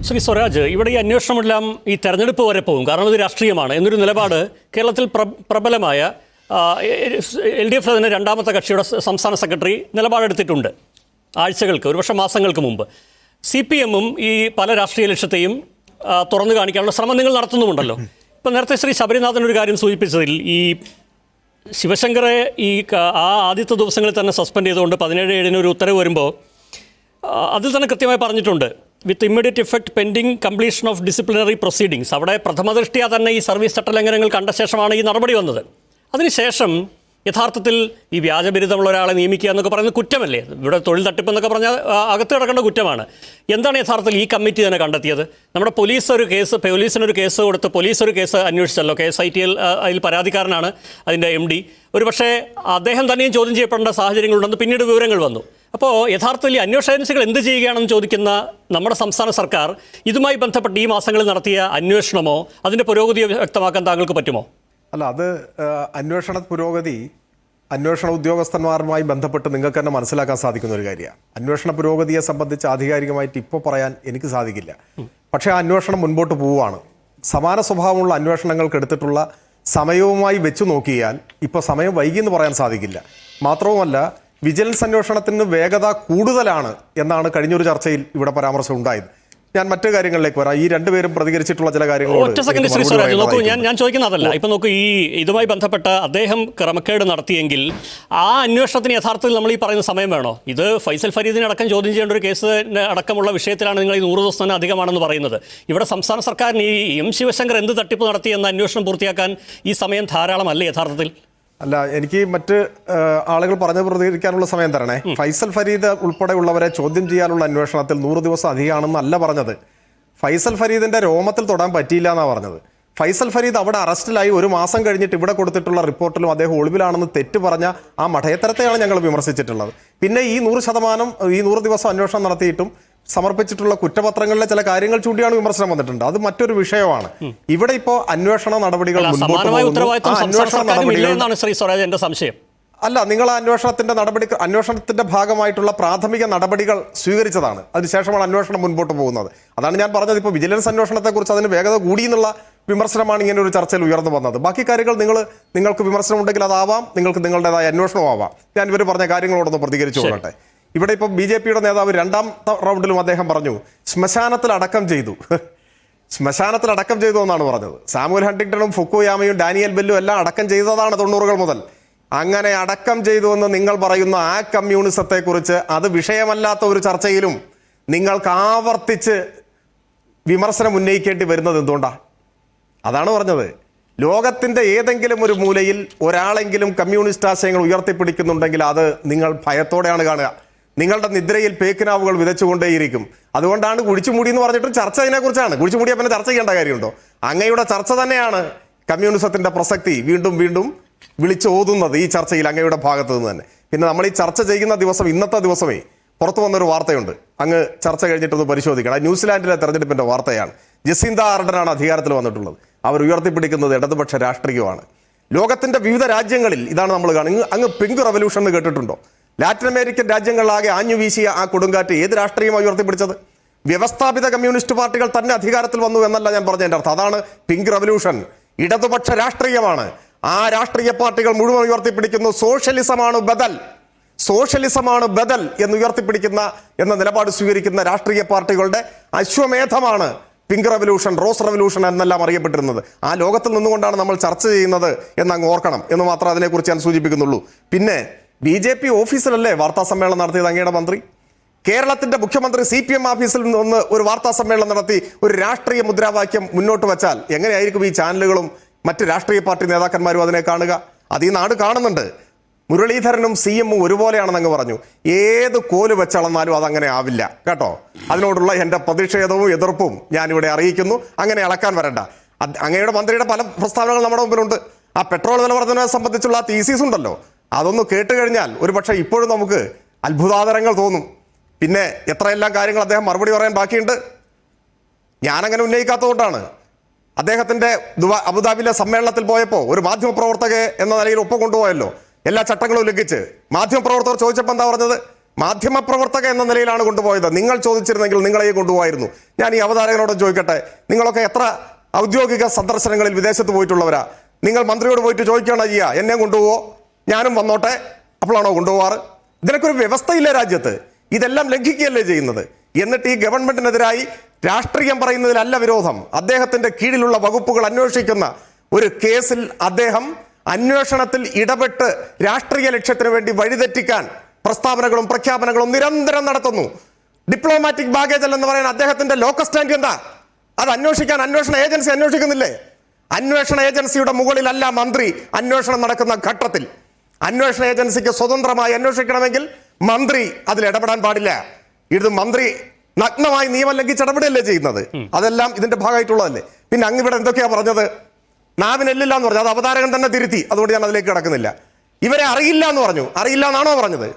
ശ്രീ സ്വരാജ്, ഇവിടെ ഈ അന്വേഷണമെല്ലാം ഈ തെരഞ്ഞെടുപ്പ് വരെ പോകും, കാരണം ഇത് രാഷ്ട്രീയമാണ് എന്നൊരു നിലപാട് കേരളത്തിൽ പ്രബലമായ LDF തന്നെ രണ്ടാമത്തെ കക്ഷിയുടെ സംസ്ഥാന സെക്രട്ടറി നിലപാടെടുത്തിട്ടുണ്ട് ആഴ്ചകൾക്ക്, ഒരുപക്ഷെ മാസങ്ങൾക്ക് മുമ്പ്. CPM-ഉം ഈ പല രാഷ്ട്രീയ ലക്ഷ്യത്തെയും തുറന്നു കാണിക്കാനുള്ള ശ്രമം നിങ്ങൾ നടത്തുന്നുമുണ്ടല്ലോ. ഇപ്പം നേരത്തെ ശ്രീ ശബരിനാഥൻ ഒരു കാര്യം സൂചിപ്പിച്ചതിൽ, ഈ ശിവശങ്കറെ ആദ്യത്തെ ദിവസങ്ങളിൽ തന്നെ സസ്പെൻഡ് ചെയ്തുകൊണ്ട് 17/7 ഒരു ഉത്തരവ് വരുമ്പോൾ അതിൽ തന്നെ കൃത്യമായി പറഞ്ഞിട്ടുണ്ട്, with immediate effect pending completion of disciplinary proceedings. അവിടെ പ്രഥമദൃഷ്ടിയാ തന്നെ ഈ സർവീസ് ചട്ടലംഘനങ്ങൾ കണ്ട ശേഷമാണ് ഈ നടപടി വന്നത്. അതിനുശേഷം യഥാർത്ഥത്തിൽ ഈ വ്യാജബിരുദമുള്ള ഒരാളെ നിയമിക്കുക എന്നൊക്കെ പറയുന്നത് കുറ്റമല്ലേ? ഇവിടെ തൊഴിൽ തട്ടിപ്പ് എന്നൊക്കെ പറഞ്ഞാൽ അകത്ത് കിടക്കേണ്ട കുറ്റമാണ്. എന്താണ് യഥാർത്ഥത്തിൽ ഈ കമ്മിറ്റി തന്നെ കണ്ടെത്തിയത്? നമ്മുടെ പോലീസിനൊരു കേസ് കൊടുത്ത് പോലീസ് ഒരു കേസ് അന്വേഷിച്ചല്ലോ. KSITL അതിൽ പരാതിക്കാരനാണ് അതിൻ്റെ MD. ഒരുപക്ഷെ അദ്ദേഹം തന്നെയും ചോദ്യം ചെയ്യപ്പെടേണ്ട സാഹചര്യങ്ങളുണ്ടെന്ന് പിന്നീട് വിവരങ്ങൾ വന്നു. അപ്പോൾ യഥാർത്ഥത്തിൽ അന്വേഷണ ഏജൻസികൾ എന്ത് ചെയ്യുകയാണെന്ന് ചോദിക്കുന്ന നമ്മുടെ സംസ്ഥാന സർക്കാർ ഇതുമായി ബന്ധപ്പെട്ട് ഈ മാസങ്ങളിൽ നടത്തിയ അന്വേഷണമോ അതിൻ്റെ പുരോഗതിയോ വ്യക്തമാക്കാൻ താങ്കൾക്ക് പറ്റുമോ? അല്ല, അത് അന്വേഷണ പുരോഗതി അന്വേഷണ ഉദ്യോഗസ്ഥന്മാരുമായി ബന്ധപ്പെട്ട് നിങ്ങൾക്ക് തന്നെ മനസ്സിലാക്കാൻ സാധിക്കുന്ന ഒരു കാര്യമാണ്. അന്വേഷണ പുരോഗതിയെ സംബന്ധിച്ച് ആധികാരികമായിട്ട് ഇപ്പോൾ പറയാൻ എനിക്ക് സാധിക്കില്ല. പക്ഷേ ആ അന്വേഷണം മുൻപോട്ട് പോവുകയാണ്. സമാന സ്വഭാവമുള്ള അന്വേഷണങ്ങൾക്ക് എടുത്തിട്ടുള്ള സമയവുമായി വെച്ചു നോക്കിയാൽ ഇപ്പോൾ സമയം വൈകിയെന്ന് പറയാൻ സാധിക്കില്ല. മാത്രവുമല്ല, വിജിലൻസ് അന്വേഷണത്തിന് വേഗത കൂടുതലാണ് എന്നാണ് കഴിഞ്ഞൊരു ചർച്ചയിൽ ഇവിടെ പരാമർശം ഉണ്ടായത്. ഞാൻ മറ്റു കാര്യങ്ങളിലേക്ക് വരാം. ഈ രണ്ടുപേരും പ്രതികരിച്ചിട്ടുള്ള ചില കാര്യങ്ങളോട് ഞാൻ ചോദിക്കുന്ന അതല്ല. ഇപ്പൊ നോക്കൂ, ഈ ഇതുമായി ബന്ധപ്പെട്ട അദ്ദേഹം ക്രമക്കേട് നടത്തിയെങ്കിൽ ആ അന്വേഷണത്തിന് യഥാർത്ഥത്തിൽ നമ്മൾ ഈ പറയുന്ന സമയം വേണോ? ഇത് ഫൈസൽ ഫരീദിനെ അടക്കം ചോദ്യം ചെയ്യേണ്ട ഒരു കേസ് അടക്കമുള്ള വിഷയത്തിലാണ് നിങ്ങൾ ഈ 100 ദിവസം അധികമാണെന്ന് പറയുന്നത്. ഇവിടെ സംസ്ഥാന സർക്കാരിന് ഈ M. ശിവശങ്കർ എന്ത് തട്ടിപ്പ് നടത്തി എന്ന അന്വേഷണം പൂർത്തിയാക്കാൻ ഈ സമയം ധാരാളമല്ലേ യഥാർത്ഥത്തിൽ? അല്ല, എനിക്ക് മറ്റ് ആളുകൾ പറഞ്ഞു പ്രതികരിക്കാനുള്ള സമയം തരണേ. ഫൈസൽ ഫരീദ് ഉൾപ്പെടെയുള്ളവരെ ചോദ്യം ചെയ്യാനുള്ള അന്വേഷണത്തിൽ 100 ദിവസം അധികമാണെന്നല്ല പറഞ്ഞത്. ഫൈസൽ ഫരീദിന്റെ രോമത്തിൽ തൊടാൻ പറ്റിയില്ല എന്നാണ് പറഞ്ഞത്. ഫൈസൽ ഫരീദ് അവിടെ അറസ്റ്റിലായി 1 മാസം കഴിഞ്ഞിട്ട് ഇവിടെ കൊടുത്തിട്ടുള്ള റിപ്പോർട്ടിലും അദ്ദേഹം ഒളിവിലാണെന്ന് തെറ്റ് പറഞ്ഞ ആ മഠയത്തരത്തെയാണ് ഞങ്ങൾ വിമർശിച്ചിട്ടുള്ളത്. പിന്നെ ഈ 100 ദിവസം അന്വേഷണം നടത്തിയിട്ടും സമർപ്പിച്ചിട്ടുള്ള കുറ്റപത്രങ്ങളിലെ ചില കാര്യങ്ങൾ ചൂണ്ടിയാണ് വിമർശനം വന്നിട്ടുണ്ട്. അത് മറ്റൊരു വിഷയമാണ്. ഇവിടെ ഇപ്പോൾ അന്വേഷണ നടപടികൾ അല്ല, നിങ്ങൾ അന്വേഷണത്തിന്റെ ഭാഗമായിട്ടുള്ള പ്രാഥമിക നടപടികൾ സ്വീകരിച്ചതാണ്. അതിനുശേഷമാണ് അന്വേഷണം മുൻപോട്ട് പോകുന്നത്. അതാണ് ഞാൻ പറഞ്ഞത്. ഇപ്പോൾ വിജിലൻസ് അന്വേഷണത്തെക്കുറിച്ച് അതിന് വേഗത കൂടി എന്നുള്ള വിമർശനമാണ് ഇങ്ങനെ ഒരു ചർച്ചയിൽ ഉയർന്നു വന്നത്. ബാക്കി കാര്യങ്ങൾ നിങ്ങൾക്ക് വിമർശനം ഉണ്ടെങ്കിൽ അതാവാം, നിങ്ങൾക്ക് നിങ്ങളുടേതായ അന്വേഷണം ആവാം. ഞാൻ ഇവർ പറഞ്ഞ കാര്യങ്ങളോടൊന്ന് പ്രതികരിച്ചു കൊള്ളട്ടെ. ഇവിടെ ഇപ്പോൾ BJP-യുടെ നേതാവ് 2ാം റൗണ്ടിലും അദ്ദേഹം പറഞ്ഞു ശ്മശാനത്തിൽ അടക്കം ചെയ്തു എന്നാണ് പറഞ്ഞത്. സാമുവൽ ഹണ്ടിങ്ടണും ഫുക്കുയാമയും ഡാനിയൽ ബെല്ലും എല്ലാം അടക്കം ചെയ്തതാണ് 90-കൾ മുതൽ. അങ്ങനെ അടക്കം ചെയ്തു എന്ന് നിങ്ങൾ പറയുന്ന ആ കമ്മ്യൂണിസത്തെക്കുറിച്ച് അത് വിഷയമല്ലാത്ത ഒരു ചർച്ചയിലും നിങ്ങൾക്ക് ആവർത്തിച്ച് വിമർശനം ഉന്നയിക്കേണ്ടി വരുന്നത് എന്തുകൊണ്ടാണ്? അതാണ് പറഞ്ഞത്. ലോകത്തിന്റെ ഏതെങ്കിലും ഒരു മൂലയിൽ ഒരാളെങ്കിലും കമ്മ്യൂണിസ്റ്റ് ആശയങ്ങൾ ഉയർത്തിപ്പിടിക്കുന്നുണ്ടെങ്കിൽ അത് നിങ്ങൾ ഭയത്തോടെയാണ് കാണുക. നിങ്ങളുടെ നിദ്രയിൽ പേക്കിനാവുകൾ വിതച്ചുകൊണ്ടേയിരിക്കും. അതുകൊണ്ടാണ് കുഴിച്ചുമൂടി എന്ന് പറഞ്ഞിട്ട് ചർച്ച അതിനെക്കുറിച്ചാണ്. കുഴിച്ചുമൂടിയാൽ പിന്നെ ചർച്ച ചെയ്യേണ്ട കാര്യമുണ്ടോ? അങ്ങയുടെ ചർച്ച തന്നെയാണ് കമ്മ്യൂണിസത്തിന്റെ പ്രസക്തി വീണ്ടും വീണ്ടും വിളിച്ചു ഓതുന്നത് ഈ ചർച്ചയിൽ അങ്ങയുടെ ഭാഗത്ത് നിന്ന് തന്നെ. പിന്നെ നമ്മൾ ഈ ചർച്ച ചെയ്യുന്ന ദിവസം, ഇന്നത്തെ ദിവസമേ പുറത്തു വന്നൊരു വാർത്തയുണ്ട്. അങ്ങ് ചർച്ച കഴിഞ്ഞിട്ടൊന്ന് പരിശോധിക്കണം. ന്യൂസിലാൻഡിലെ തെരഞ്ഞെടുപ്പിന്റെ വാർത്തയാണ്. ജസിന്ത ആർഡനാണ് അധികാരത്തിൽ വന്നിട്ടുള്ളത്. അവർ ഉയർത്തിപ്പിടിക്കുന്നത് ഇടതുപക്ഷ രാഷ്ട്രീയമാണ്. ലോകത്തിന്റെ വിവിധ രാജ്യങ്ങളിൽ ഇതാണ് നമ്മൾ കാണുന്നത്. അങ്ങ് പിങ്ക് റവല്യൂഷൻ എന്ന് കേട്ടിട്ടുണ്ടോ? ലാറ്റിൻ അമേരിക്കൻ രാജ്യങ്ങളിലാകെ ആഞ്ഞു വീശിയ ആ കൊടുങ്കാറ്റ് ഏത് രാഷ്ട്രീയമായി ഉയർത്തിപ്പിടിച്ചത്? വ്യവസ്ഥാപിത കമ്മ്യൂണിസ്റ്റ് പാർട്ടികൾ തന്നെ അധികാരത്തിൽ വന്നു എന്നല്ല ഞാൻ പറഞ്ഞതിൻ്റെ അർത്ഥം. അതാണ് പിങ്ക് റവല്യൂഷൻ. ഇടതുപക്ഷ രാഷ്ട്രീയമാണ്. ആ രാഷ്ട്രീയ പാർട്ടികൾ മുഴുവൻ ഉയർത്തിപ്പിടിക്കുന്നു സോഷ്യലിസമാണ് ബദൽ എന്ന് ഉയർത്തിപ്പിടിക്കുന്ന എന്ന നിലപാട് സ്വീകരിക്കുന്ന രാഷ്ട്രീയ പാർട്ടികളുടെ അശ്വമേധമാണ് പിങ്ക് റവല്യൂഷൻ, റോസ് റവല്യൂഷൻ എന്നെല്ലാം അറിയപ്പെട്ടിരുന്നത്. ആ ലോകത്തിൽ നിന്നുകൊണ്ടാണ് നമ്മൾ ചർച്ച ചെയ്യുന്നത് എന്നങ്ങ് ഓർക്കണം എന്ന് മാത്രം അതിനെക്കുറിച്ച് ഞാൻ സൂചിപ്പിക്കുന്നുള്ളൂ. പിന്നെ BJP ഓഫീസിലല്ലേ വാർത്താ സമ്മേളനം നടത്തിയത് അങ്ങയുടെ മന്ത്രി? കേരളത്തിന്റെ മുഖ്യമന്ത്രി CPM ഓഫീസിൽ നിന്ന് ഒരു വാർത്താ സമ്മേളനം നടത്തി ഒരു രാഷ്ട്രീയ മുദ്രാവാക്യം മുന്നോട്ട് വെച്ചാൽ എങ്ങനെയായിരിക്കും ഈ ചാനലുകളും മറ്റ് രാഷ്ട്രീയ പാർട്ടി നേതാക്കന്മാരും അതിനെ കാണുക? അത് ഈ നാട് കാണുന്നുണ്ട്. മുരളീധരനും CM-ഉം ഒരുപോലെയാണെന്നങ്ങ് പറഞ്ഞു. ഏത് കോല് വെച്ചളന്നാലും അതങ്ങനെ ആവില്ല കേട്ടോ. അതിനോടുള്ള എൻ്റെ പ്രതിഷേധവും എതിർപ്പും ഞാനിവിടെ അറിയിക്കുന്നു. അങ്ങനെ അളക്കാൻ വരണ്ട. അങ്ങയുടെ മന്ത്രിയുടെ പല പ്രസ്താവനകൾ നമ്മുടെ മുമ്പിലുണ്ട്. ആ പെട്രോൾ വില വർധനയെ സംബന്ധിച്ചുള്ള ആ തീസീസ് ഉണ്ടല്ലോ, അതൊന്ന് കേട്ട് കഴിഞ്ഞാൽ ഒരുപക്ഷെ ഇപ്പോഴും നമുക്ക് അത്ഭുതാതരങ്ങൾ തോന്നും. പിന്നെ എത്രയെല്ലാം കാര്യങ്ങൾ അദ്ദേഹം മറുപടി പറയാൻ ബാക്കിയുണ്ട്. ഞാനങ്ങനെ ഉന്നയിക്കാത്തതുകൊണ്ടാണ്. അദ്ദേഹത്തിൻ്റെ അബുദാബിയിലെ സമ്മേളനത്തിൽ പോയപ്പോൾ ഒരു മാധ്യമപ്രവർത്തക എന്ന നിലയിൽ ഒപ്പം കൊണ്ടുപോയല്ലോ, എല്ലാ ചട്ടങ്ങളും ലംഘിച്ച്. മാധ്യമപ്രവർത്തകർ ചോദിച്ചപ്പോൾ എന്താ പറഞ്ഞത്? മാധ്യമപ്രവർത്തക എന്ന നിലയിലാണ് കൊണ്ടുപോയത്. നിങ്ങൾ ചോദിച്ചിരുന്നെങ്കിൽ നിങ്ങളെയും കൊണ്ടുപോകായിരുന്നു. ഞാൻ ഈ അവതാരകനോട് ചോദിക്കട്ടെ, നിങ്ങളൊക്കെ എത്ര ഔദ്യോഗിക സന്ദർശനങ്ങളിൽ വിദേശത്ത് പോയിട്ടുള്ളവരാ? നിങ്ങൾ മന്ത്രിയോട് പോയിട്ട് ചോദിക്കുകയാണോ ചെയ്യുക, എന്നെ കൊണ്ടുപോവോ, ഞാനും വന്നോട്ടെ, അപ്പോഴാണോ കൊണ്ടുപോകാറ്? ഇതിനൊക്കെ ഒരു വ്യവസ്ഥയില്ല രാജ്യത്ത്. ഇതെല്ലാം ലംഘിക്കുകയല്ലേ ചെയ്യുന്നത്. എന്നിട്ട് ഈ ഗവൺമെന്റിനെതിരായി രാഷ്ട്രീയം പറയുന്നതിലല്ല വിരോധം. അദ്ദേഹത്തിന്റെ കീഴിലുള്ള വകുപ്പുകൾ അന്വേഷിക്കുന്ന ഒരു കേസിൽ അദ്ദേഹം അന്വേഷണത്തിൽ ഇടപെട്ട് രാഷ്ട്രീയ ലക്ഷ്യത്തിന് വേണ്ടി വഴിതെറ്റിക്കാൻ പ്രസ്താവനകളും പ്രഖ്യാപനങ്ങളും നിരന്തരം നടത്തുന്നു. ഡിപ്ലോമാറ്റിക് ബാഗേജ് എന്ന് പറയുന്ന അദ്ദേഹത്തിന്റെ ലോക്കൽ സ്റ്റാൻഡ് എന്താ? അത് അന്വേഷിക്കാൻ അന്വേഷണ ഏജൻസി അന്വേഷിക്കുന്നില്ലേ? അന്വേഷണ ഏജൻസിയുടെ മുകളിലല്ല മന്ത്രി അന്വേഷണം നടക്കുന്ന ഘട്ടത്തിൽ. അന്വേഷണ ഏജൻസിക്ക് സ്വതന്ത്രമായി അന്വേഷിക്കണമെങ്കിൽ മന്ത്രി അതിൽ ഇടപെടാൻ പാടില്ല. ഇത് മന്ത്രി നഗ്നമായി നിയമം ലംഘിച്ച് ഇടപെടുകയല്ലേ ചെയ്യുന്നത്. അതെല്ലാം ഇതിന്റെ ഭാഗമായിട്ടുള്ളതല്ലേ. പിന്നെ അങ്ങ് ഇവിടെ എന്തൊക്കെയാ പറഞ്ഞത്? നാവിനെല്ലില്ല എന്ന് പറഞ്ഞു. അത് അവതാരകൻ തന്നെ തിരുത്തി. അതുകൊണ്ട് ഞാൻ അതിലേക്ക് കിടക്കുന്നില്ല. ഇവരെ അറിയില്ല എന്ന് പറഞ്ഞു. അറിയില്ല എന്നാണോ പറഞ്ഞത്?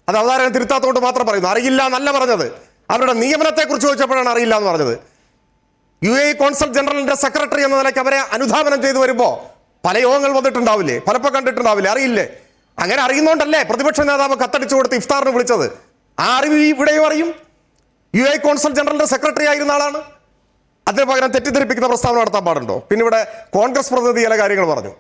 അത് അവതാരകൻ തിരുത്താത്തോണ്ട് മാത്രം പറയുന്നു. അറിയില്ല എന്നല്ല പറഞ്ഞത്. അവരുടെ നിയമനത്തെ കുറിച്ച് ചോദിച്ചപ്പോഴാണ് അറിയില്ല എന്ന് പറഞ്ഞത്. UAE കോൺസൽ ജനറലിന്റെ സെക്രട്ടറി എന്ന നിലയ്ക്ക് അവരെ അനുധാവനം ചെയ്തു വരുമ്പോ പല യോഗങ്ങൾ വന്നിട്ടുണ്ടാവില്ലേ, പലപ്പോൾ കണ്ടിട്ടുണ്ടാവില്ലേ, അറിയില്ലേ? അങ്ങനെ അറിയുന്നോണ്ടല്ലേ പ്രതിപക്ഷ നേതാവ് കത്തടിച്ചു കൊടുത്ത് ഇഫ്താറിന് വിളിച്ചത്. ആ അറിവ് ഇവിടെയും അറിയും. UAE കോൺസൽ ജനറലിന്റെ സെക്രട്ടറി ആയിരുന്ന ആളാണ്. അതിന് പകരം തെറ്റിദ്ധരിപ്പിക്കുന്ന പ്രസ്താവന നടത്താൻ പാടുണ്ടോ? പിന്നെ ഇവിടെ കോൺഗ്രസ് പ്രതിനിധി ചില കാര്യങ്ങൾ പറഞ്ഞു.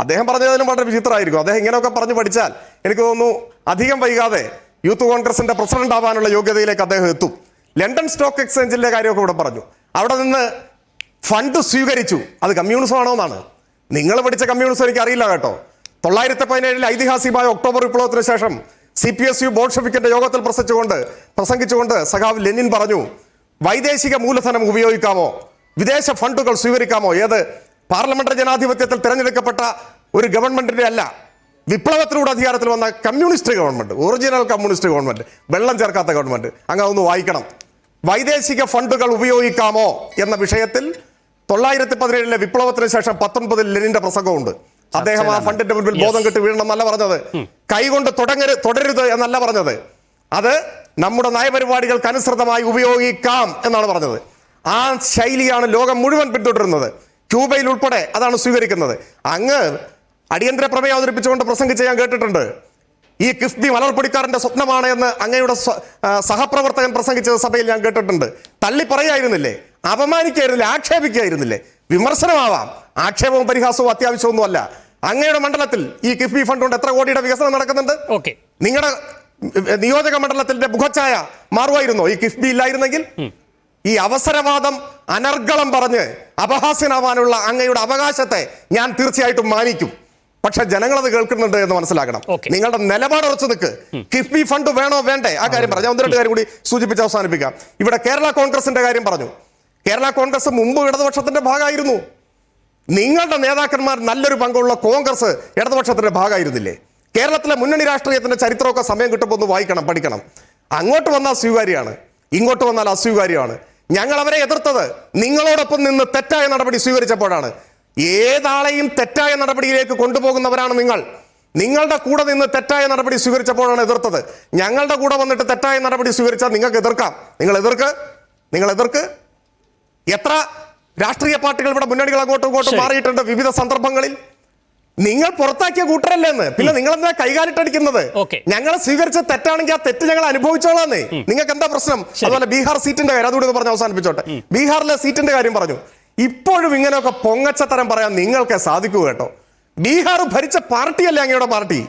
അദ്ദേഹം പറഞ്ഞതിനും വളരെ വിചിത്രമായിരിക്കും. അദ്ദേഹം ഇങ്ങനെയൊക്കെ പറഞ്ഞു പഠിച്ചാൽ എനിക്ക് തോന്നുന്നു അധികം വൈകാതെ യൂത്ത് കോൺഗ്രസിന്റെ പ്രസിഡന്റ് ആവാനുള്ള യോഗ്യതയിലേക്ക് അദ്ദേഹം എത്തും. ലണ്ടൻ സ്റ്റോക്ക് എക്സ്ചേഞ്ചിന്റെ കാര്യമൊക്കെ ഇവിടെ പറഞ്ഞു. അവിടെ നിന്ന് ഫണ്ട് സ്വീകരിച്ചു. അത് കമ്മ്യൂണിസം ആണോ എന്നാണ്. നിങ്ങൾ പഠിച്ച കമ്മ്യൂണിസം എനിക്ക് അറിയില്ല കേട്ടോ. 1917 ഐതിഹാസികമായ ഒക്ടോബർ വിപ്ലവത്തിന് ശേഷം CPSU ബോൾഷെവിക്കിന്റെ യോഗത്തിൽ പ്രസംഗിച്ചുകൊണ്ട് സഖാവ് ലെനിൻ പറഞ്ഞു, വൈദേശിക മൂലധനം ഉപയോഗിക്കാമോ, വിദേശ ഫണ്ടുകൾ സ്വീകരിക്കാമോ? ഏത് പാർലമെന്ററി ജനാധിപത്യത്തിൽ തിരഞ്ഞെടുക്കപ്പെട്ട ഒരു ഗവൺമെന്റിന്റെ അല്ല, വിപ്ലവത്തിലൂടെ അധികാരത്തിൽ വന്ന communist government, original communist government, വെള്ളം ചേർക്കാത്ത ഗവൺമെന്റ്. അങ്ങ് ഒന്ന് വായിക്കണം. വൈദേശിക ഫണ്ടുകൾ ഉപയോഗിക്കാമോ എന്ന വിഷയത്തിൽ 1917 വിപ്ലവത്തിന് ശേഷം 19 ലെനിന്റെ പ്രസംഗമുണ്ട്. അദ്ദേഹം ആ ഫണ്ടിന്റെ മുൻപിൽ ബോധം കെട്ട് വീഴണം എന്നല്ല പറഞ്ഞത്. കൈകൊണ്ട് തുടരരുത് എന്നല്ല പറഞ്ഞത്. അത് നമ്മുടെ നയപരിപാടികൾക്ക് അനുസൃതമായി ഉപയോഗിക്കാം എന്നാണ് പറഞ്ഞത്. ആ ശൈലിയാണ് ലോകം മുഴുവൻ പിന്തുടരുന്നത്. ക്യൂബയിൽ ഉൾപ്പെടെ അതാണ് സ്വീകരിക്കുന്നത്. അങ്ങ് അടിയന്തര പ്രമേയം അവതരിപ്പിച്ചുകൊണ്ട് പ്രസംഗിച്ച് ഞാൻ കേട്ടിട്ടുണ്ട്. ഈ കിഫ്ബി മലർപ്പൊടിക്കാരന്റെ സ്വപ്നമാണ് എന്ന് അങ്ങയുടെ സഹപ്രവർത്തകൻ പ്രസംഗിച്ച സഭയിൽ ഞാൻ കേട്ടിട്ടുണ്ട്. തള്ളി പറയായിരുന്നില്ലേ, അപമാനിക്കായിരുന്നില്ലേ, ആക്ഷേപിക്കായിരുന്നില്ലേ? വിമർശനമാവാം, ആക്ഷേപവും പരിഹാസവും അത്യാവശ്യമൊന്നുമല്ല. അങ്ങയുടെ മണ്ഡലത്തിൽ ഈ കിഫ്ബി ഫണ്ട് കൊണ്ട് എത്ര കോടിയുടെ വികസനം നടക്കുന്നുണ്ട്? നിങ്ങളുടെ നിയോജക മണ്ഡലത്തിന്റെ മുഖച്ഛായ മാറുമായിരുന്നോ ഈ കിഫ്ബി ഇല്ലായിരുന്നെങ്കിൽ? ഈ അവസരവാദം അനർഗളം പറഞ്ഞ് അപഹാസ്യനാവാനുള്ള അങ്ങയുടെ അവകാശത്തെ ഞാൻ തീർച്ചയായിട്ടും മാനിക്കും. പക്ഷെ ജനങ്ങളത് കേൾക്കുന്നുണ്ട് എന്ന് മനസ്സിലാക്കണം. നിങ്ങളുടെ നിലപാട് ഉറച്ചു നിൽക്ക്. കിഫ്ബി ഫണ്ട് വേണോ വേണ്ടേ ആ കാര്യം പറഞ്ഞു. ഒന്ന് രണ്ട് കാര്യം കൂടി സൂചിപ്പിച്ച് അവസാനിപ്പിക്കാം. ഇവിടെ കേരള കോൺഗ്രസിന്റെ കാര്യം പറഞ്ഞു. കേരള കോൺഗ്രസ് മുമ്പ് ഇടതുപക്ഷത്തിന്റെ ഭാഗമായിരുന്നു. നിങ്ങളുടെ നേതാക്കന്മാർ നല്ലൊരു പങ്കുള്ള കോൺഗ്രസ് ഇടതുപക്ഷത്തിന്റെ ഭാഗമായിരുന്നില്ലേ? കേരളത്തിലെ മുന്നണി രാഷ്ട്രീയത്തിന്റെ ചരിത്രമൊക്കെ സമയം കിട്ടുമ്പോൾ ഒന്ന് വായിക്കണം, പഠിക്കണം. അങ്ങോട്ട് വന്നാൽ സ്വീകാര്യമാണ്, ഇങ്ങോട്ട് വന്നാൽ അസ്വീകാര്യമാണ്. ഞങ്ങൾ അവരെ എതിർത്തത് നിങ്ങളോടൊപ്പം നിന്ന് തെറ്റായ നടപടി സ്വീകരിച്ചപ്പോഴാണ്. ഏതാളെയും തെറ്റായ നടപടിയിലേക്ക് കൊണ്ടുപോകുന്നവരാണ് നിങ്ങൾ. നിങ്ങളുടെ കൂടെ നിന്ന് തെറ്റായ നടപടി സ്വീകരിച്ചപ്പോഴാണ് എതിർത്തത്. ഞങ്ങളുടെ കൂടെ വന്നിട്ട് തെറ്റായ നടപടി സ്വീകരിച്ചാൽ നിങ്ങൾക്ക് എതിർക്കാം. നിങ്ങൾ എതിർക്ക്. എത്ര രാഷ്ട്രീയ പാർട്ടികൾ ഇവിടെ മുന്നണികൾ അങ്ങോട്ടും ഇങ്ങോട്ടും മാറിയിട്ടുണ്ട് വിവിധ സന്ദർഭങ്ങളിൽ. നിങ്ങൾ പുറത്താക്കിയ കൂട്ടരല്ലേന്ന്. പിന്നെ നിങ്ങൾ എന്താ കൈകാലിട്ടടിക്കുന്നത്? ഞങ്ങളെ സ്വീകരിച്ച തെറ്റാണെങ്കിൽ ആ തെറ്റ് ഞങ്ങൾ അനുഭവിച്ചോളാന്നേ. നിങ്ങൾക്ക് എന്താ പ്രശ്നം? അതുപോലെ ബീഹാർ സീറ്റിന്റെ കാര്യം അതുകൂടി പറഞ്ഞ് അവസാനിപ്പിച്ചോട്ടെ. ബീഹാറിലെ സീറ്റിന്റെ കാര്യം പറഞ്ഞു. ഇപ്പോഴും ഇങ്ങനെയൊക്കെ പൊങ്ങച്ചത്തരം പറയാൻ നിങ്ങൾക്ക് സാധിക്കൂ കേട്ടോ. ബീഹാർ ഭരിച്ച പാർട്ടിയല്ലേ അങ്ങയുടെ പാർട്ടി?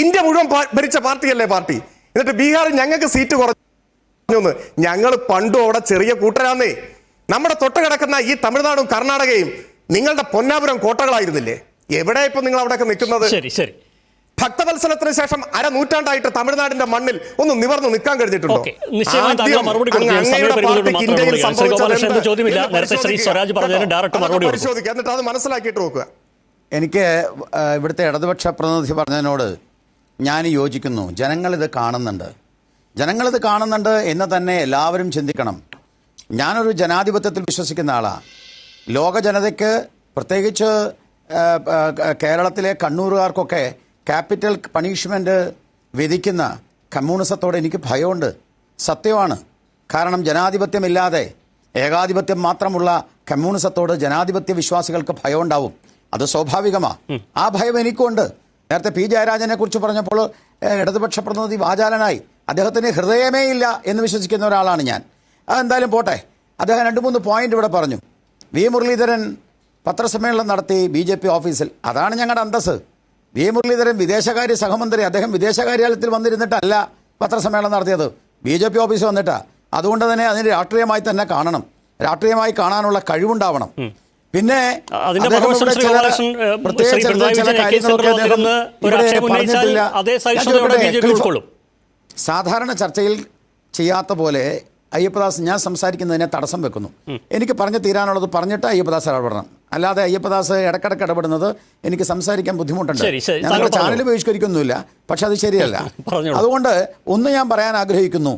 ഇന്ത്യ മുഴുവൻ ഭരിച്ച പാർട്ടിയല്ലേ പാർട്ടി? എന്നിട്ട് ബീഹാർ ഞങ്ങൾക്ക് സീറ്റ് കുറഞ്ഞു. ഞങ്ങൾ പണ്ടും അവിടെ ചെറിയ കൂട്ടരാന്നേ. നമ്മുടെ തൊട്ട് കിടക്കുന്ന ഈ തമിഴ്നാടും കർണാടകയും നിങ്ങളുടെ പൊന്നാപുരം കോട്ടകളായിരുന്നില്ലേ? എവിടെ ഇപ്പൊ നിങ്ങൾ അവിടെയൊക്കെ നിൽക്കുന്നത്? ഭക്തവത്സലത്തിന് ശേഷം അരനൂറ്റാണ്ടായിട്ട് തമിഴ്നാടിന്റെ മണ്ണിൽ ഒന്ന് നിവർന്നു നിൽക്കാൻ കഴിഞ്ഞിട്ടുണ്ടോ? പരിശോധിക്കുക, എന്നിട്ട് അത് മനസ്സിലാക്കിയിട്ട് നോക്കുക. എനിക്ക് ഇവിടുത്തെ ഇടതുപക്ഷ പ്രതിനിധി പറഞ്ഞതിനോട് ഞാൻ യോജിക്കുന്നു. ജനങ്ങളിത് കാണുന്നുണ്ട് എന്ന് തന്നെ എല്ലാവരും ചിന്തിക്കണം. ഞാനൊരു ജനാധിപത്യത്തിൽ വിശ്വസിക്കുന്ന ആളാണ്. ലോക ജനതയ്ക്ക്, പ്രത്യേകിച്ച് കേരളത്തിലെ കണ്ണൂരുകാർക്കൊക്കെ ക്യാപിറ്റൽ പണിഷ്മെന്റ് വിധിക്കുന്ന കമ്മ്യൂണിസത്തോടെ എനിക്ക് ഭയമുണ്ട്. സത്യമാണ്. കാരണം ജനാധിപത്യമില്ലാതെ ഏകാധിപത്യം മാത്രമുള്ള കമ്മ്യൂണിസത്തോട് ജനാധിപത്യ വിശ്വാസികൾക്ക് ഭയം ഉണ്ടാവും. അത് സ്വാഭാവികമാണ്. ആ ഭയം എനിക്കുണ്ട്. നേരത്തെ പി ജയരാജനെ കുറിച്ച് പറഞ്ഞപ്പോൾ ഇടതുപക്ഷ പ്രതിനിധി വാചാലനായി. അദ്ദേഹത്തിന് ഹൃദയമേ ഇല്ല എന്ന് വിശ്വസിക്കുന്ന ഒരാളാണ് ഞാൻ. അതെന്തായാലും പോട്ടെ. അദ്ദേഹം 2-3 പോയിന്റ് ഇവിടെ പറഞ്ഞു. വി മുരളീധരൻ പത്രസമ്മേളനം നടത്തി BJP ഓഫീസിൽ. അതാണ് ഞങ്ങളുടെ അന്തസ്. വി മുരളീധരൻ വിദേശകാര്യ സഹമന്ത്രി, അദ്ദേഹം വിദേശകാര്യാലയത്തിൽ വന്നിരുന്നിട്ടല്ല പത്രസമ്മേളനം നടത്തിയത്, BJP ഓഫീസ് വന്നിട്ടാ. അതുകൊണ്ട് തന്നെ അതിന് രാഷ്ട്രീയമായി തന്നെ കാണണം, രാഷ്ട്രീയമായി കാണാനുള്ള കഴിവുണ്ടാവണം. പിന്നെ അതിന്റെ മറുവശം ശ്രീ ഗോപാലകൃഷ്ണൻ, ശ്രീ പിണറായി വിജയൻ AK സെന്ററിൽ വന്നിരുന്ന് ഒരു ആക്ഷേപം ഉന്നയിച്ചാൽ അതേ സഹിഷ്ണുതയോടെ BJP ഉൾക്കൊള്ളും. സാധാരണ ചർച്ചയിൽ ചെയ്യാത്ത പോലെ അയ്യപ്പദാസ് ഞാൻ സംസാരിക്കുന്നതിനെ തടസ്സം വെക്കുന്നു. എനിക്ക് പറഞ്ഞു തീരാനുള്ളത് പറഞ്ഞിട്ട് അയ്യപ്പദാസ് ഇടപെടണം. അല്ലാതെ അയ്യപ്പദാസ് ഇടക്കിടക്ക് ഇടപെടുന്നത് എനിക്ക് സംസാരിക്കാൻ ബുദ്ധിമുട്ടുണ്ട്. ഞങ്ങളുടെ ചാനൽ ബഹിഷ്കരിക്കൊന്നുമില്ല, പക്ഷെ അത് ശരിയല്ല. അതുകൊണ്ട് ഒന്ന് ഞാൻ പറയാൻ ആഗ്രഹിക്കുന്നു.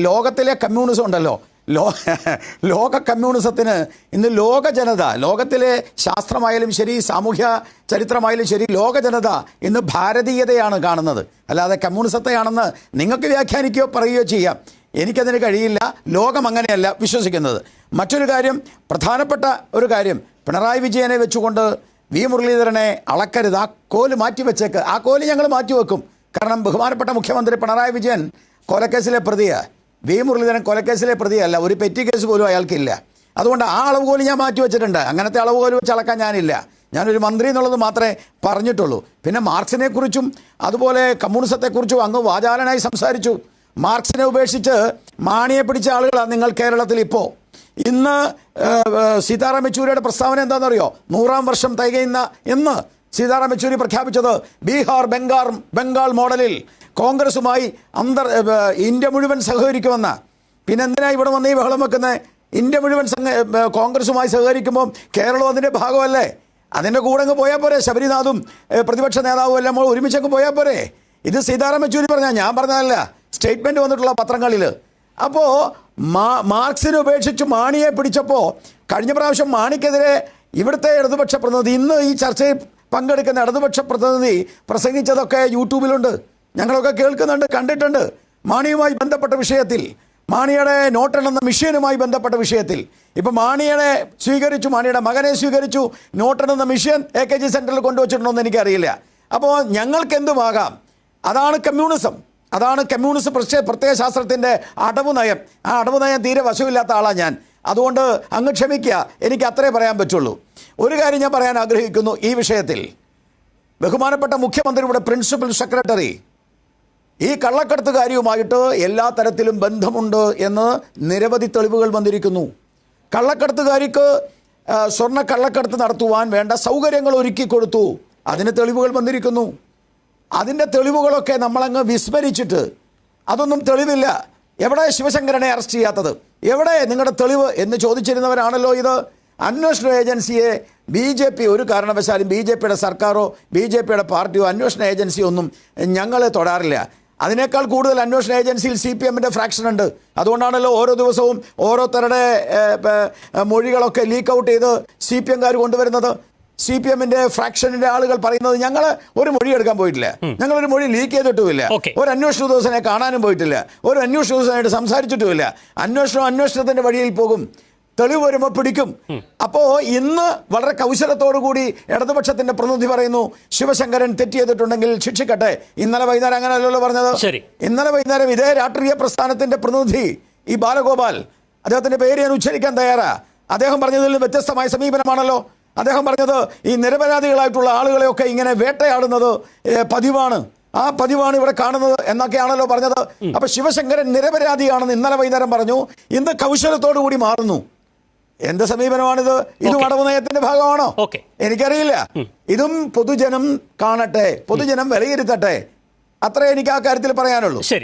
ലോകത്തിലെ കമ്മ്യൂണിസം ഉണ്ടല്ലോ, ലോക കമ്മ്യൂണിസത്തിന് ഇന്ന് ലോക ജനത, ലോകത്തിലെ ശാസ്ത്രമായാലും ശരി, സാമൂഹ്യ ചരിത്രമായാലും ശരി, ലോക ജനത ഇന്ന് ഭാരതീയതയാണ് കാണുന്നത്, അല്ലാതെ കമ്മ്യൂണിസത്തെയാണെന്ന് നിങ്ങൾക്ക് വ്യാഖ്യാനിക്കുകയോ പറയുകയോ ചെയ്യാം. എനിക്കതിന് കഴിയില്ല. ലോകം അങ്ങനെയല്ല വിശ്വസിക്കുന്നത്. മറ്റൊരു കാര്യം, പ്രധാനപ്പെട്ട ഒരു കാര്യം, പിണറായി വിജയനെ വെച്ചുകൊണ്ട് വി മുരളീധരനെ അളക്കരുത്. ആ കോല് മാറ്റിവെച്ചേക്ക്. ആ കോല് ഞങ്ങൾ മാറ്റിവെക്കും. കാരണം ബഹുമാനപ്പെട്ട മുഖ്യമന്ത്രി പിണറായി വിജയൻ കൊലക്കേസിലെ പ്രതിയാണ്. വി മുരളീധരൻ കൊലക്കേസിലെ പ്രതിയല്ല. ഒരു പെറ്റി കേസ് പോലും അയാൾക്കില്ല. അതുകൊണ്ട് ആ അളവുകോല് ഞാൻ മാറ്റി വെച്ചിട്ടുണ്ട്. അങ്ങനത്തെ അളവുകോല് വെച്ച് അളക്കാൻ ഞാനില്ല. ഞാനൊരു മന്ത്രി എന്നുള്ളത് മാത്രമേ പറഞ്ഞിട്ടുള്ളൂ. പിന്നെ മാർക്സിനെ കുറിച്ചും അതുപോലെ കമ്മ്യൂണിസത്തെക്കുറിച്ചും അങ്ങ് വാചാലനായി സംസാരിച്ചു. മാർക്സിനെ ഉപേക്ഷിച്ച് മാണിയെ പിടിച്ച ആളുകളാണ് നിങ്ങൾ കേരളത്തിൽ ഇപ്പോൾ. ഇന്ന് സീതാറാം യെച്ചൂരിയുടെ പ്രസ്താവന എന്താണെന്നറിയോ? 100-ാം വർഷം തികയുന്ന എന്ന് സീതാറാം യെച്ചൂരി പ്രഖ്യാപിച്ചത് ബീഹാർ ബംഗാൾ മോഡലിൽ കോൺഗ്രസുമായി ഇന്ത്യ മുഴുവൻ സഹകരിക്കുമെന്ന. പിന്നെ എന്തിനാ ഇവിടെ വന്ന് ഈ ബഹളം വെക്കുന്നത്? ഇന്ത്യ മുഴുവൻ കോൺഗ്രസുമായി സഹകരിക്കുമ്പോൾ കേരളം അതിൻ്റെ ഭാഗമല്ലേ? അതിൻ്റെ കൂടെ അങ്ങ് പോയാൽ പോരെ? ശബരിനാഥും പ്രതിപക്ഷ നേതാവും എല്ലാം ഒരുമിച്ചങ്ങ് പോയാൽ പോരെ? ഇത് സീതാറാം യെച്ചൂരി പറഞ്ഞാൽ, ഞാൻ പറഞ്ഞതല്ല, സ്റ്റേറ്റ്മെൻറ്റ് വന്നിട്ടുള്ള പത്രങ്ങളിൽ. അപ്പോൾ മാർക്സിനെ ഉപേക്ഷിച്ച് മാണിയെ പിടിച്ചപ്പോൾ കഴിഞ്ഞ പ്രാവശ്യം മാണിക്കെതിരെ ഇവിടുത്തെ ഇടതുപക്ഷ പ്രതിനിധി, ഇന്ന് ഈ ചർച്ചയിൽ പങ്കെടുക്കുന്ന ഇടതുപക്ഷ പ്രതിനിധി പ്രസംഗിച്ചതൊക്കെ യൂട്യൂബിലുണ്ട്. ഞങ്ങളൊക്കെ കേൾക്കുന്നുണ്ട്, കണ്ടിട്ടുണ്ട്. മാണിയുമായി ബന്ധപ്പെട്ട വിഷയത്തിൽ, മാണിയുടെ നോട്ടെണ്ണുന്ന മെഷീനുമായി ബന്ധപ്പെട്ട വിഷയത്തിൽ ഇപ്പം മാണിയുടെ സ്വീകരിച്ചു, മാണിയുടെ മകനെ സ്വീകരിച്ചു. നോട്ടെണ്ണുന്ന മെഷീൻ AKG സെൻറ്ററിൽ കൊണ്ടുവച്ചിട്ടുണ്ടോ എന്ന് എനിക്കറിയില്ല. അപ്പോൾ ഞങ്ങൾക്കെന്തുമാകാം. അതാണ് കമ്മ്യൂണിസം. അതാണ് കമ്മ്യൂണിസ്റ്റ് പ്രത്യയശാസ്ത്രത്തിൻ്റെ അടവ് നയം. ആ അടവ് നയം തീരെ വശമില്ലാത്ത ആളാണ് ഞാൻ. അതുകൊണ്ട് അങ്ങ് ക്ഷമിക്കുക, എനിക്ക് അത്രേ പറയാൻ പറ്റുള്ളൂ. ഒരു കാര്യം ഞാൻ പറയാൻ ആഗ്രഹിക്കുന്നു ഈ വിഷയത്തിൽ. ബഹുമാനപ്പെട്ട മുഖ്യമന്ത്രിയുടെ പ്രിൻസിപ്പൽ സെക്രട്ടറി ഈ കള്ളക്കടത്തുകാരിയുമായിട്ട് എല്ലാ തരത്തിലും ബന്ധമുണ്ട് എന്ന് നിരവധി തെളിവുകൾ വന്നിരിക്കുന്നു. കള്ളക്കടത്തുകാരിക്ക് സ്വർണ്ണ കള്ളക്കടത്ത് നടത്തുവാൻ വേണ്ട സൗകര്യങ്ങൾ ഒരുക്കി കൊടുത്തു. അതിന് തെളിവുകൾ വന്നിരിക്കുന്നു. അതിൻ്റെ തെളിവുകളൊക്കെ നമ്മളങ്ങ് വിസ്മരിച്ചിട്ട് അതൊന്നും തെളിവില്ല, എവിടെ ശിവശങ്കരനെ അറസ്റ്റ് ചെയ്യാത്തത്, എവിടെ നിങ്ങളുടെ തെളിവ് എന്ന് ചോദിച്ചിരുന്നവരാണല്ലോ ഇത്. അന്വേഷണ ഏജൻസിയെ BJP ഒരു കാരണവശാലും BJPയുടെ സർക്കാരോ BJPയുടെ പാർട്ടിയോ അന്വേഷണ ഏജൻസിയോ ഒന്നും ഞങ്ങളെ തൊടാറില്ല. അതിനേക്കാൾ കൂടുതൽ അന്വേഷണ ഏജൻസിയിൽ CPMൻ്റെ ഫ്രാക്ഷൻ ഉണ്ട്. അതുകൊണ്ടാണല്ലോ ഓരോ ദിവസവും ഓരോരുത്തരുടെ മൊഴികളൊക്കെ ലീക്ക് ഔട്ട് ചെയ്ത് CPMകാർ കൊണ്ടുവരുന്നത്. CPMൻ്റെ ഫ്രാക്ഷനിൻ്റെ ആളുകൾ പറയുന്നത് ഞങ്ങൾ ഒരു മൊഴി എടുക്കാൻ പോയിട്ടില്ല, ഞങ്ങളൊരു മൊഴി ലീക്ക് ചെയ്തിട്ടുമില്ല, ഒരു അന്വേഷണ ഉദ്യോഗസ്ഥനെ കാണാനും പോയിട്ടില്ല, ഒരു അന്വേഷണ ഉദ്യോഗസ്ഥനായിട്ട് സംസാരിച്ചിട്ടുമില്ല. അന്വേഷണത്തിൻ്റെ വഴിയിൽ പോകും, തെളിവ് വരുമ്പോൾ പിടിക്കും. അപ്പോൾ ഇന്ന് വളരെ കൗശലത്തോടുകൂടി ഇടതുപക്ഷത്തിന്റെ പ്രതിനിധി പറയുന്നു ശിവശങ്കരൻ തെറ്റ് ചെയ്തിട്ടുണ്ടെങ്കിൽ ശിക്ഷിക്കട്ടെ. ഇന്നലെ വൈകുന്നേരം അങ്ങനെയല്ലല്ലോ പറഞ്ഞത്. ഇന്നലെ വൈകുന്നേരം ഇതേ രാഷ്ട്രീയ പ്രസ്ഥാനത്തിന്റെ പ്രതിനിധി ഈ ബാലഗോപാൽ, അദ്ദേഹത്തിന്റെ പേര് ഞാൻ ഉച്ചരിക്കാൻ തയ്യാറാ, അദ്ദേഹം പറഞ്ഞതിൽ വ്യത്യസ്തമായ സമീപനമാണല്ലോ. അദ്ദേഹം പറഞ്ഞത് ഈ നിരപരാധികളായിട്ടുള്ള ആളുകളെയൊക്കെ ഇങ്ങനെ വേട്ടയാടുന്നത് പതിവാണ്, ആ പതിവാണ് ഇവിടെ കാണുന്നത് എന്നൊക്കെയാണല്ലോ പറഞ്ഞത്. അപ്പൊ ശിവശങ്കരൻ നിരപരാധിയാണെന്ന് ഇന്നലെ വൈകുന്നേരം പറഞ്ഞു, ഇന്ന് കൗശലത്തോടു കൂടി മാറുന്നു. എന്ത് സമീപനമാണിത്? ഇതും അടവ് നയത്തിന്റെ ഭാഗമാണോ? എനിക്കറിയില്ല. ഇതും പൊതുജനം കാണട്ടെ, പൊതുജനം വിലയിരുത്തട്ടെ. അത്രേ എനിക്ക് ആ കാര്യത്തിൽ പറയാനുള്ളൂ. ശരി.